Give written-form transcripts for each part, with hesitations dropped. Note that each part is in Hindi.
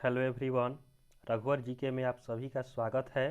हेलो एवरीवन, रघुवर जीके में आप सभी का स्वागत है।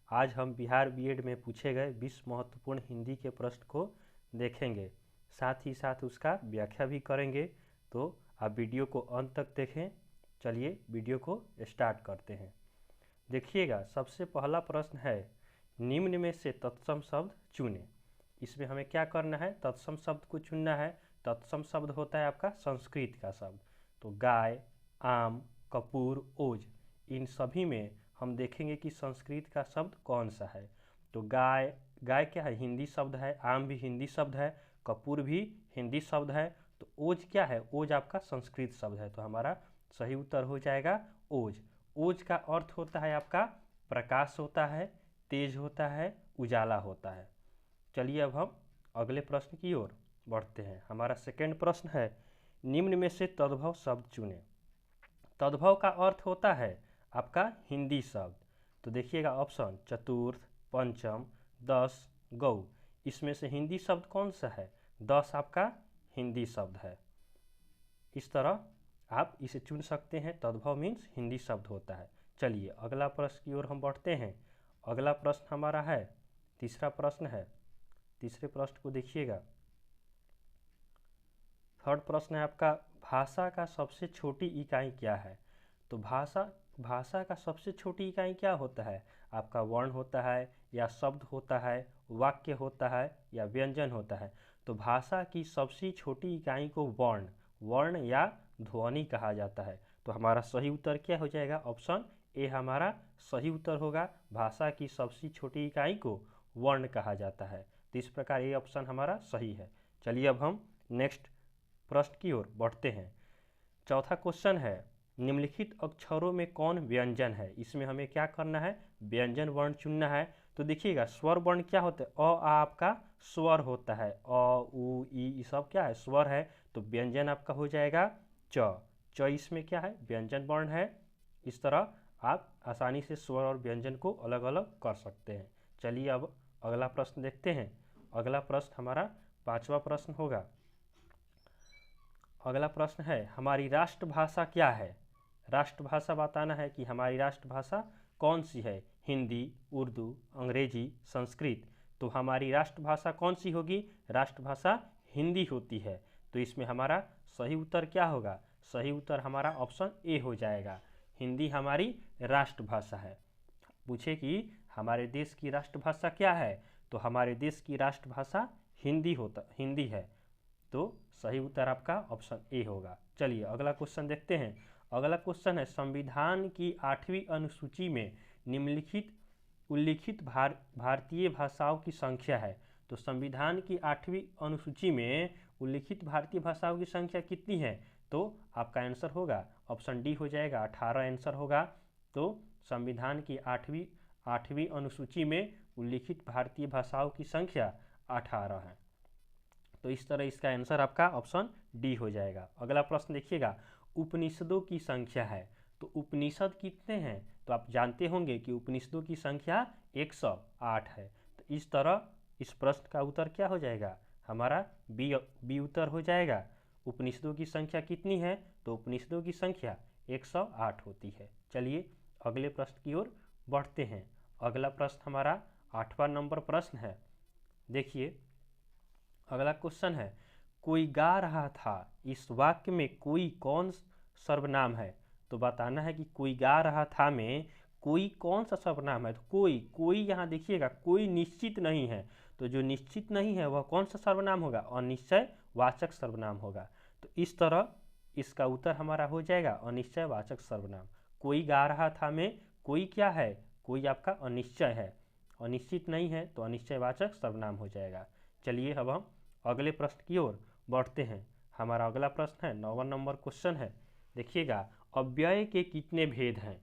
आज हम बिहार बीएड में पूछे गए 20 महत्वपूर्ण हिंदी के प्रश्न को देखेंगे, साथ ही साथ उसका व्याख्या भी करेंगे। तो आप वीडियो को अंत तक देखें। चलिए वीडियो को स्टार्ट करते हैं। देखिएगा, सबसे पहला प्रश्न है, निम्न में से तत्सम शब्द चुनें। इसमें हमें क्या करना है? तत्सम शब्द को चुनना है। तत्सम शब्द होता है आपका संस्कृत का शब्द। तो गाय, आम, कपूर, ओज, इन सभी में हम देखेंगे कि संस्कृत का शब्द कौन सा है। तो गाय, गाय क्या है? हिंदी शब्द है। आम भी हिंदी शब्द है। कपूर भी हिंदी शब्द है। तो ओज क्या है? ओज आपका संस्कृत शब्द है। तो हमारा सही उत्तर हो जाएगा ओज। ओज का अर्थ होता है आपका प्रकाश होता है, तेज होता है, उजाला होता है। चलिए अब हम अगले प्रश्न की ओर बढ़ते हैं। हमारा सेकंड प्रश्न है, निम्न में से तद्भव शब्द चुनें। तद्भव का अर्थ होता है आपका हिंदी शब्द। तो देखिएगा ऑप्शन चतुर्थ, पंचम, दस, गौ, इसमें से हिंदी शब्द कौन सा है? दस आपका हिंदी शब्द है। इस तरह आप इसे चुन सकते हैं। तद्भव मीन्स हिंदी शब्द होता है। चलिए अगला प्रश्न की ओर हम बढ़ते हैं। अगला प्रश्न हमारा है, तीसरा प्रश्न है। तीसरे प्रश्न को देखिएगा। थर्ड प्रश्न है आपका, भाषा का सबसे छोटी इकाई क्या है? तो भाषा का सबसे छोटी इकाई क्या होता है? आपका वर्ण होता है, या शब्द होता है, वाक्य होता है, या व्यंजन होता है। तो भाषा की सबसे छोटी इकाई को वर्ण या ध्वनि कहा जाता है। तो हमारा सही उत्तर क्या हो जाएगा? ऑप्शन ए हमारा सही उत्तर होगा। भाषा की सबसे छोटी इकाई को वर्ण कहा जाता है। तो इस प्रकार ये ऑप्शन हमारा सही है। चलिए अब हम नेक्स्ट प्रश्न की ओर बढ़ते हैं। चौथा क्वेश्चन है, निम्नलिखित अक्षरों में कौन व्यंजन है? इसमें हमें क्या करना है? व्यंजन वर्ण चुनना है। तो देखिएगा, स्वर वर्ण क्या होता है? अ आ आपका स्वर होता है। अ उ ई सब क्या है? स्वर है। तो व्यंजन आपका हो जाएगा च। च इसमें क्या है? व्यंजन वर्ण है। इस तरह आप आसानी से स्वर और व्यंजन को अलग अलग कर सकते हैं। चलिए अब अगला प्रश्न देखते हैं। अगला प्रश्न हमारा पांचवा प्रश्न होगा। अगला प्रश्न है, हमारी राष्ट्रभाषा क्या है? राष्ट्रभाषा बताना है कि हमारी राष्ट्रभाषा कौन सी है? हिंदी, उर्दू, अंग्रेजी, संस्कृत। तो हमारी राष्ट्रभाषा कौन सी होगी? राष्ट्रभाषा हिंदी होती है। तो इसमें हमारा सही उत्तर क्या होगा? सही उत्तर हमारा ऑप्शन ए हो जाएगा। हिंदी हमारी राष्ट्रभाषा है। पूछे कि हमारे देश की राष्ट्रभाषा क्या है? तो हमारे देश की राष्ट्रभाषा हिंदी है। तो सही उत्तर आपका ऑप्शन ए होगा। चलिए अगला क्वेश्चन देखते हैं। अगला क्वेश्चन है, संविधान की 8वीं अनुसूची में निम्नलिखित उल्लिखित भारतीय भाषाओं की संख्या है। तो संविधान की 8वीं अनुसूची में उल्लिखित भारतीय भाषाओं की संख्या कितनी है? तो आपका आंसर होगा ऑप्शन डी हो जाएगा, 18 आंसर होगा। तो संविधान की आठवीं अनुसूची में उल्लिखित भारतीय भाषाओं की संख्या 18 है। तो इस तरह इसका आंसर आपका ऑप्शन डी हो जाएगा। अगला प्रश्न देखिएगा, उपनिषदों की संख्या है। तो उपनिषद कितने हैं? तो आप जानते होंगे कि उपनिषदों की संख्या 108 है। तो इस तरह इस प्रश्न का उत्तर क्या हो जाएगा? हमारा बी उत्तर हो जाएगा। उपनिषदों की संख्या कितनी है? तो उपनिषदों की संख्या 108 होती है। चलिए अगले प्रश्न की ओर बढ़ते हैं। अगला प्रश्न हमारा 8वां नंबर प्रश्न है। देखिए अगला क्वेश्चन है, कोई गा रहा था, इस वाक्य में कोई कौन सर्वनाम है? तो बताना है कि कोई गा रहा था में कोई कौन सा सर्वनाम है। तो कोई यहाँ देखिएगा, कोई निश्चित नहीं है। तो जो निश्चित नहीं है वह कौन सा सर्वनाम होगा? अनिश्चय वाचक सर्वनाम होगा। तो इस तरह इसका उत्तर हमारा हो जाएगा अनिश्चय वाचक सर्वनाम। कोई गा रहा था में कोई क्या है? कोई आपका अनिश्चय है। अनिश्चित नहीं है तो अनिश्चयवाचक सर्वनाम हो जाएगा। चलिए अब हम अगले प्रश्न की ओर बढ़ते हैं। हमारा अगला प्रश्न है, 9वां नंबर क्वेश्चन है। देखिएगा, अव्यय के कितने भेद हैं?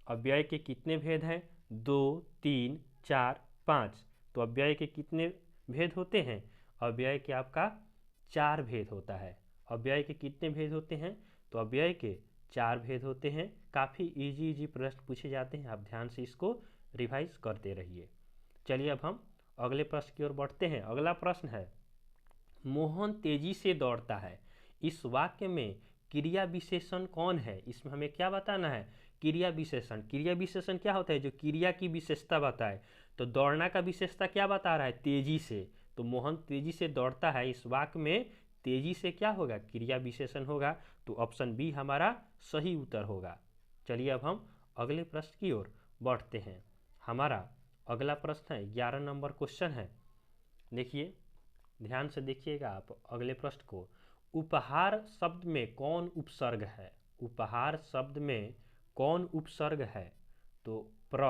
अव्यय के कितने भेद हैं? 2, 3, 4, 5। तो अव्यय के कितने भेद होते हैं? अव्यय के आपका 4 भेद होता है। अव्यय के कितने भेद होते हैं? तो अव्यय के 4 भेद होते हैं। काफ़ी इजी प्रश्न पूछे जाते हैं, आप ध्यान से इसको रिवाइज करते रहिए। चलिए अब हम अगले प्रश्न की ओर बढ़ते हैं। अगला प्रश्न है, मोहन तेजी से दौड़ता है, इस वाक्य में क्रिया विशेषण कौन है, इसमें हमें क्या बताना है, क्रिया विशेषण। क्रिया विशेषण क्या होता है, जो क्रिया की विशेषता बताए। तो दौड़ना का विशेषता क्या बता रहा है, तेजी से। तो मोहन तेजी से दौड़ता है, इस वाक्य में तेजी से क्या होगा, क्रिया विशेषण होगा। तो ऑप्शन बी हमारा सही उत्तर होगा। चलिए अब हम अगले प्रश्न की ओर बढ़ते हैं। हमारा अगला प्रश्न है 11 नंबर क्वेश्चन है। देखिए, ध्यान से देखिएगा आप अगले प्रश्न को। उपहार शब्द में कौन उपसर्ग है, उपहार शब्द में कौन उपसर्ग है। तो प्र,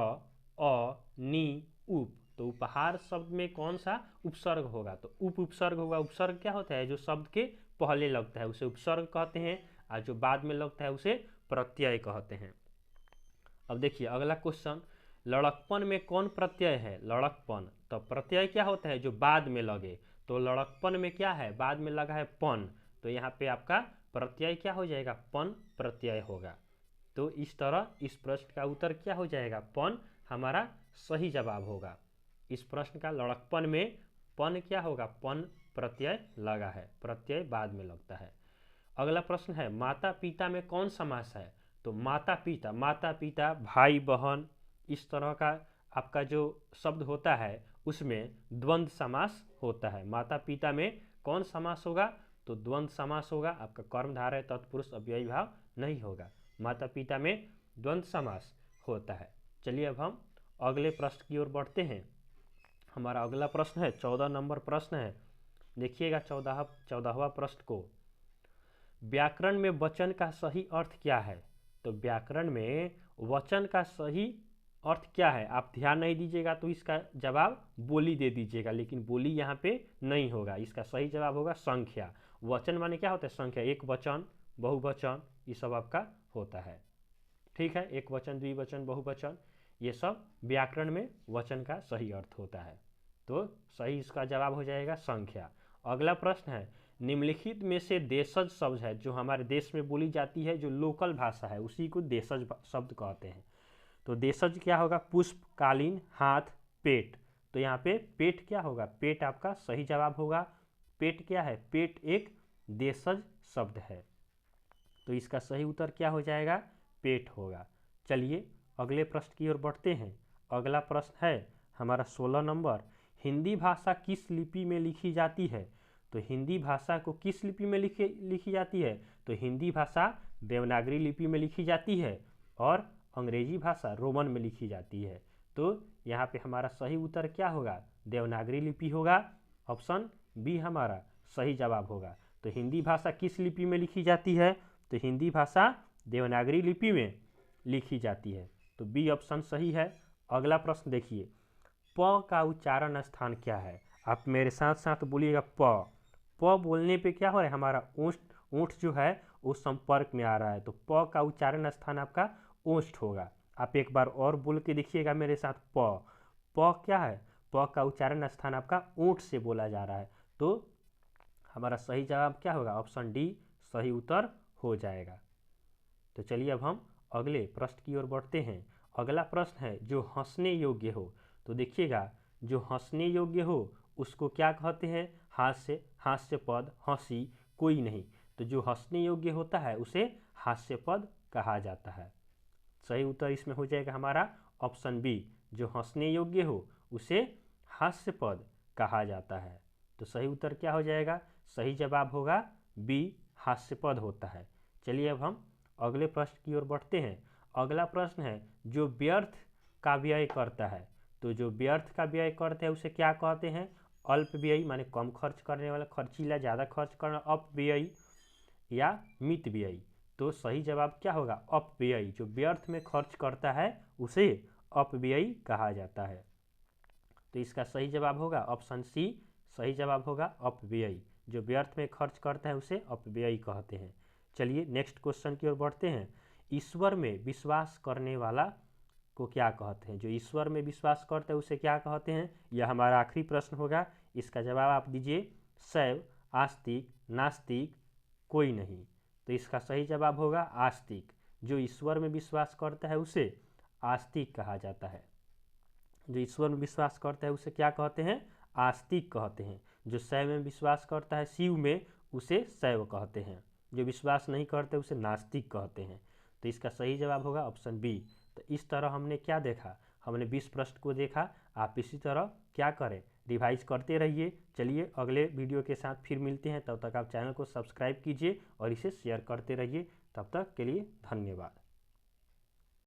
अ, नि, उप। तो उपहार शब्द में कौन सा उपसर्ग होगा, तो उपसर्ग होगा। उपसर्ग क्या होता है, जो शब्द के पहले लगता है उसे उपसर्ग कहते हैं, और जो बाद में लगता है उसे प्रत्यय कहते हैं। अब देखिए अगला क्वेश्चन, लड़कपन में कौन प्रत्यय है, लड़कपन। तो प्रत्यय क्या होता है, जो बाद में लगे। तो लड़कपन में क्या है, बाद में लगा है पन। तो यहाँ पे आपका प्रत्यय क्या हो जाएगा, पन प्रत्यय होगा। तो इस तरह इस प्रश्न का उत्तर क्या हो जाएगा, पन हमारा सही जवाब होगा। इस प्रश्न का लड़कपन में पन क्या होगा, पन प्रत्यय लगा है, प्रत्यय बाद में लगता है। अगला प्रश्न है, माता पिता में कौन समास है। तो माता पिता, भाई बहन, इस तरह का आपका जो शब्द होता है उसमें द्वंद्व समास होता है। माता पिता में कौन समास होगा, तो द्वंद्व समास होगा। आपका कर्मधारय तत्पुरुष अव्ययी भाव नहीं होगा, माता पिता में द्वंद्व समास होता है। चलिए अब हम अगले प्रश्न की ओर बढ़ते हैं। हमारा अगला प्रश्न है 14 नंबर प्रश्न है। देखिएगा 14वां प्रश्न को, व्याकरण में वचन का सही अर्थ क्या है। तो व्याकरण में वचन का सही अर्थ क्या है, आप ध्यान नहीं दीजिएगा तो इसका जवाब बोली दे दीजिएगा, लेकिन बोली यहाँ पे नहीं होगा। इसका सही जवाब होगा संख्या। वचन माने क्या होता है, संख्या, एक वचन, बहुवचन, ये सब आपका होता है। ठीक है, एक वचन, द्विवचन, बहुवचन, ये सब व्याकरण में वचन का सही अर्थ होता है। तो सही इसका जवाब हो जाएगा संख्या। अगला प्रश्न है, निम्नलिखित में से देशज शब्द है, जो हमारे देश में बोली जाती है, जो लोकल भाषा है, उसी को देशज शब्द कहते हैं। तो देशज क्या होगा, पुष्प, कालीन, हाथ, पेट। तो यहाँ पे पेट क्या होगा, पेट आपका सही जवाब होगा। पेट क्या है, पेट एक देशज शब्द है। तो इसका सही उत्तर क्या हो जाएगा, पेट होगा। चलिए अगले प्रश्न की ओर बढ़ते हैं। अगला प्रश्न है हमारा 16 नंबर, हिंदी भाषा किस लिपि में लिखी जाती है। तो हिंदी भाषा को किस लिपि में लिखी जाती है। तो हिंदी भाषा देवनागरी लिपि में लिखी जाती है, और अंग्रेजी भाषा रोमन में लिखी जाती है। तो यहाँ पे हमारा सही उत्तर क्या होगा, देवनागरी लिपि होगा। ऑप्शन बी हमारा सही जवाब होगा। तो हिंदी भाषा किस लिपि में लिखी जाती है, तो हिंदी भाषा देवनागरी लिपि में लिखी जाती है। तो बी ऑप्शन सही है। अगला प्रश्न देखिए, प का उच्चारण स्थान क्या है। आप मेरे साथ साथ बोलिएगा, प बोलने पे क्या हो रहा है, हमारा ओष्ठ जो है वो संपर्क में आ रहा है। तो प का उच्चारण स्थान आपका ओष्ठ होगा। आप एक बार और बोल के देखिएगा मेरे साथ, प क्या है, प का उच्चारण स्थान आपका ओठ से बोला जा रहा है। तो हमारा सही जवाब क्या होगा, ऑप्शन डी सही उत्तर हो जाएगा। तो चलिए अब हम अगले प्रश्न की ओर बढ़ते हैं। अगला प्रश्न है, जो हंसने योग्य हो। तो देखिएगा, जो हंसने योग्य हो उसको क्या कहते हैं, हास्य, हास्य पद, हंसी, कोई नहीं। तो जो हंसने योग्य होता है उसे हास्य पद कहा जाता है। सही उत्तर इसमें हो जाएगा हमारा ऑप्शन बी, जो हंसने योग्य हो उसे हास्य पद कहा जाता है। तो सही उत्तर क्या हो जाएगा, सही जवाब होगा बी, हास्यपद होता है। चलिए अब हम अगले प्रश्न की ओर बढ़ते हैं। अगला प्रश्न है, जो व्यर्थ का व्यय करता है। तो जो व्यर्थ का व्यय करता है उसे क्या कहते हैं, अल्पव्ययी माने कम खर्च करने वाला, खर्चीला ज़्यादा खर्च करना, अपव्ययी या मितव्ययी। तो सही जवाब क्या होगा, अपव्ययी। जो व्यर्थ में खर्च करता है उसे अपव्ययी कहा जाता है। तो इसका सही जवाब होगा ऑप्शन सी, सही जवाब होगा अपव्ययी। जो व्यर्थ में खर्च करता है उसे अपव्ययी कहते हैं। चलिए नेक्स्ट क्वेश्चन की ओर बढ़ते हैं। ईश्वर में विश्वास करने वाला को क्या कहते हैं। जो ईश्वर में विश्वास करते हैं उसे क्या कहते हैं, यह हमारा आखिरी प्रश्न होगा। इसका जवाब आप दीजिए, शैव, आस्तिक, नास्तिक, कोई नहीं। तो इसका सही जवाब होगा आस्तिक। जो ईश्वर में विश्वास करता है उसे आस्तिक कहा जाता है। जो ईश्वर में विश्वास करता है उसे क्या कहते हैं, आस्तिक कहते हैं। जो शैव में विश्वास करता है, शिव में, उसे शैव कहते हैं। जो विश्वास नहीं करते उसे नास्तिक कहते हैं। तो इसका सही जवाब होगा ऑप्शन बी। तो इस तरह हमने क्या देखा, हमने 20 प्रश्न को देखा। आप इसी तरह क्या करें, रिवाइज करते रहिए। चलिए अगले वीडियो के साथ फिर मिलते हैं, तब तक आप चैनल को सब्सक्राइब कीजिए और इसे शेयर करते रहिए। तब तक के लिए धन्यवाद।